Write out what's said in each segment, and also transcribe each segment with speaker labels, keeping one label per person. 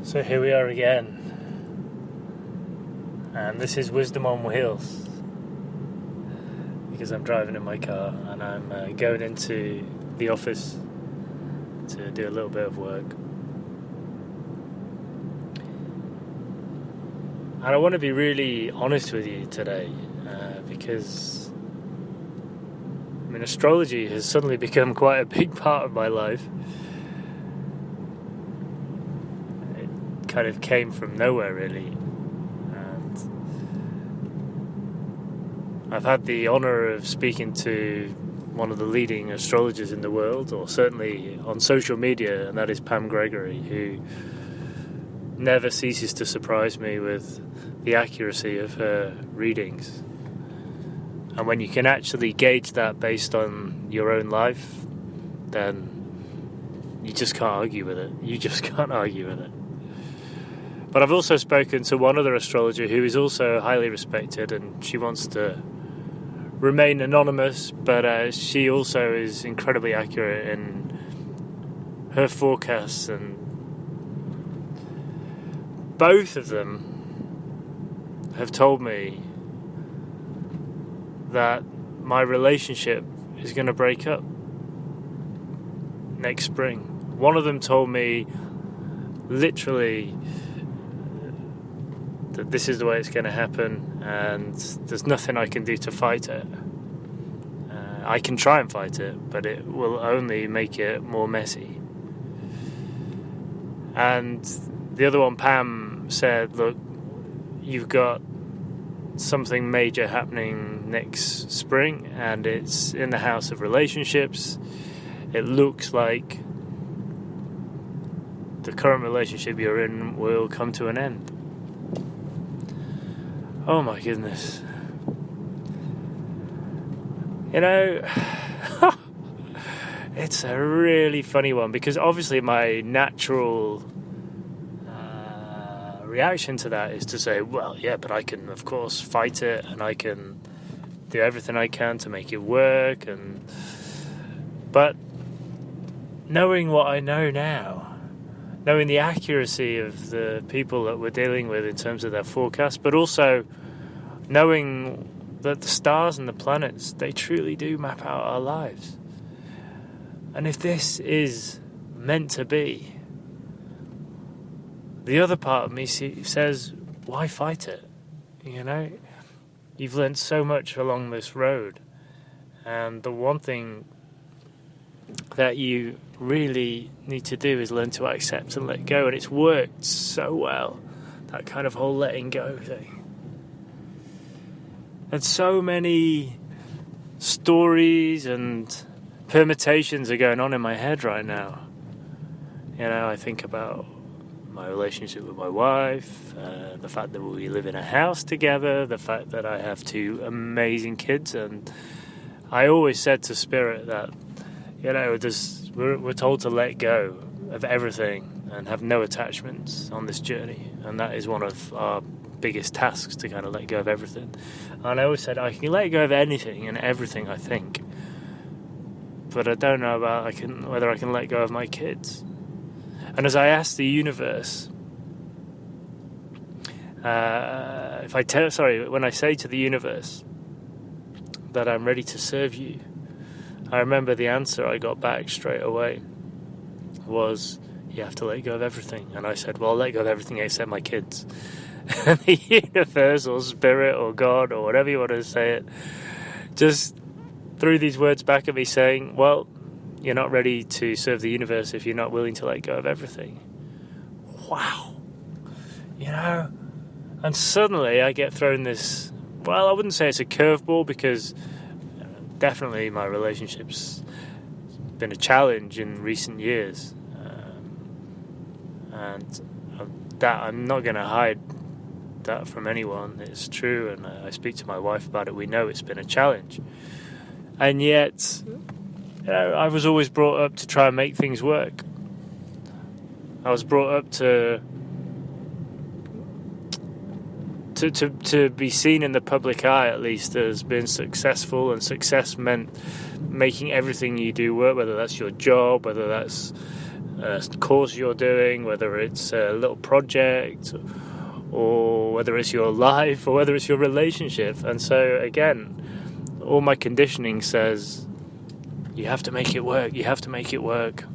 Speaker 1: So here we are again, and this is Wisdom on Wheels, because I'm driving in my car and I'm going into the office to do a little bit of work. And I want to be really honest with you today, because astrology has suddenly become quite a big part of my life. Kind of came from nowhere, really, and I've had the honour of speaking to one of the leading astrologers in the world, or certainly on social media, and that is Pam Gregory, who never ceases to surprise me with the accuracy of her readings. And when you can actually gauge that based on your own life, then you just can't argue with it. You just can't argue with it. But I've also spoken to one other astrologer who is also highly respected, and she wants to remain anonymous, but she also is incredibly accurate in her forecasts, and both of them have told me that my relationship is going to break up next spring. One of them told me literally that this is the way it's going to happen, and there's nothing I can do to fight it. I can try and fight it, but it will only make it more messy. And the other one, Pam, said, look, you've got something major happening next spring, and it's in the house of relationships. It looks like the current relationship you're in will come to an end. Oh my goodness. It's a really funny one, because obviously my natural reaction to that is to say, well, yeah, but I can, of course, fight it, and I can do everything I can to make it work. But knowing what I know now, knowing the accuracy of the people that we're dealing with in terms of their forecast, but also knowing that the stars and the planets, they truly do map out our lives. And if this is meant to be, the other part of me says, why fight it? You've learned so much along this road, and the one thing that you really need to do is learn to accept and let go. And it's worked so well, that kind of whole letting go thing. And so many stories and permutations are going on in my head right now. I think about my relationship with my wife, the fact that we live in a house together, the fact that I have two amazing kids. And I always said to Spirit that, we're told to let go of everything and have no attachments on this journey. And that is one of our biggest tasks, to kind of let go of everything. And I always said I can let go of anything and everything, I think, but I don't know about whether I can let go of my kids. And as I asked the universe, when I say to the universe that I'm ready to serve you, I remember the answer I got back straight away was, you have to let go of everything. And I said, well, I'll let go of everything except my kids. And the universe or spirit or God or whatever you want to say it just threw these words back at me saying, well, you're not ready to serve the universe if you're not willing to let go of everything. Wow. And suddenly I get thrown this, well, I wouldn't say it's a curveball, because definitely my relationship's been a challenge in recent years. And that I'm not going to hide that from anyone. It's true, and I speak to my wife about it. We know it's been a challenge. And yet, I was always brought up to try and make things work. I was brought up to be seen in the public eye, at least, as being successful, and success meant making everything you do work, whether that's your job, whether that's course you're doing, whether it's a little project, or whether it's your life, or whether it's your relationship. And so again, all my conditioning says, you have to make it work, you have to make it work.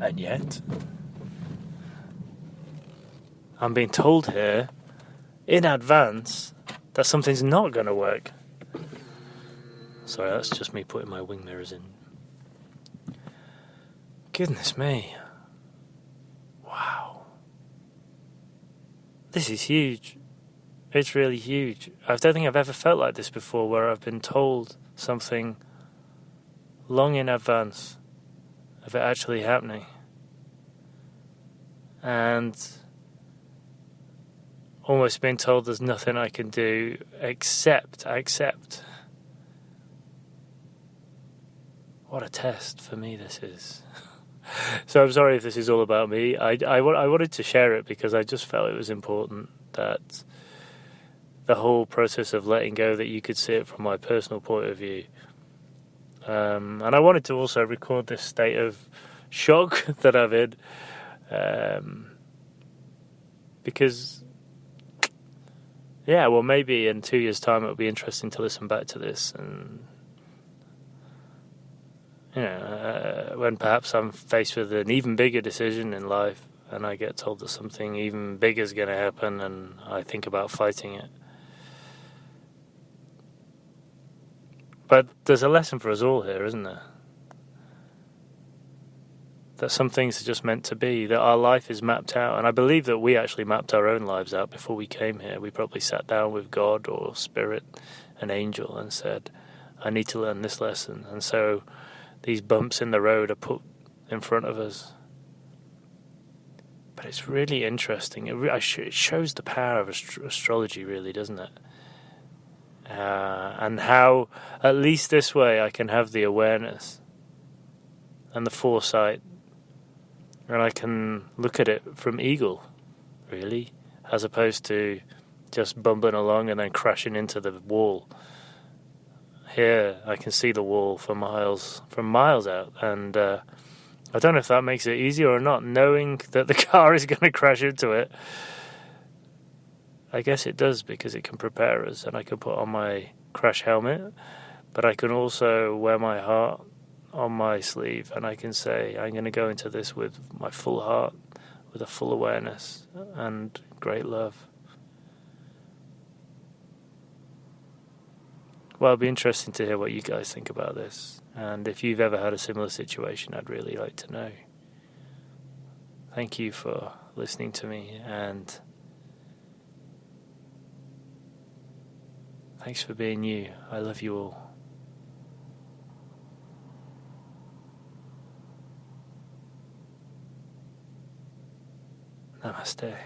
Speaker 1: And yet, I'm being told here, in advance, that something's not going to work. Sorry, that's just me putting my wing mirrors in. Goodness me. Wow. This is huge. It's really huge. I don't think I've ever felt like this before, where I've been told something long in advance of it actually happening. And almost being told there's nothing I can do except accept. What a test for me this is. So I'm sorry if this is all about me. I wanted to share it because I just felt it was important that the whole process of letting go, that you could see it from my personal point of view. And I wanted to also record this state of shock that I'm in. Because, yeah, well, maybe in 2 years' time it'll be interesting to listen back to this, and when perhaps I'm faced with an even bigger decision in life, and I get told that something even bigger is going to happen, and I think about fighting it. But there's a lesson for us all here, isn't there? That some things are just meant to be, that our life is mapped out. And I believe that we actually mapped our own lives out before we came here. We probably sat down with God or Spirit, an angel, and said, I need to learn this lesson. And so these bumps in the road are put in front of us. But it's really interesting. It shows the power of astrology, really, doesn't it? And how, at least this way, I can have the awareness and the foresight, and I can look at it from eagle, really, as opposed to just bumbling along and then crashing into the wall. Here, I can see the wall from miles out, and I don't know if that makes it easier or not, knowing that the car is going to crash into it. I guess it does, because it can prepare us, and I can put on my crash helmet, but I can also wear my heart on my sleeve, and I can say, I'm going to go into this with my full heart, with a full awareness and great love. Well, it'll be interesting to hear what you guys think about this, and if you've ever had a similar situation, I'd really like to know. Thank you for listening to me, and thanks for being you. I love you all. Namaste.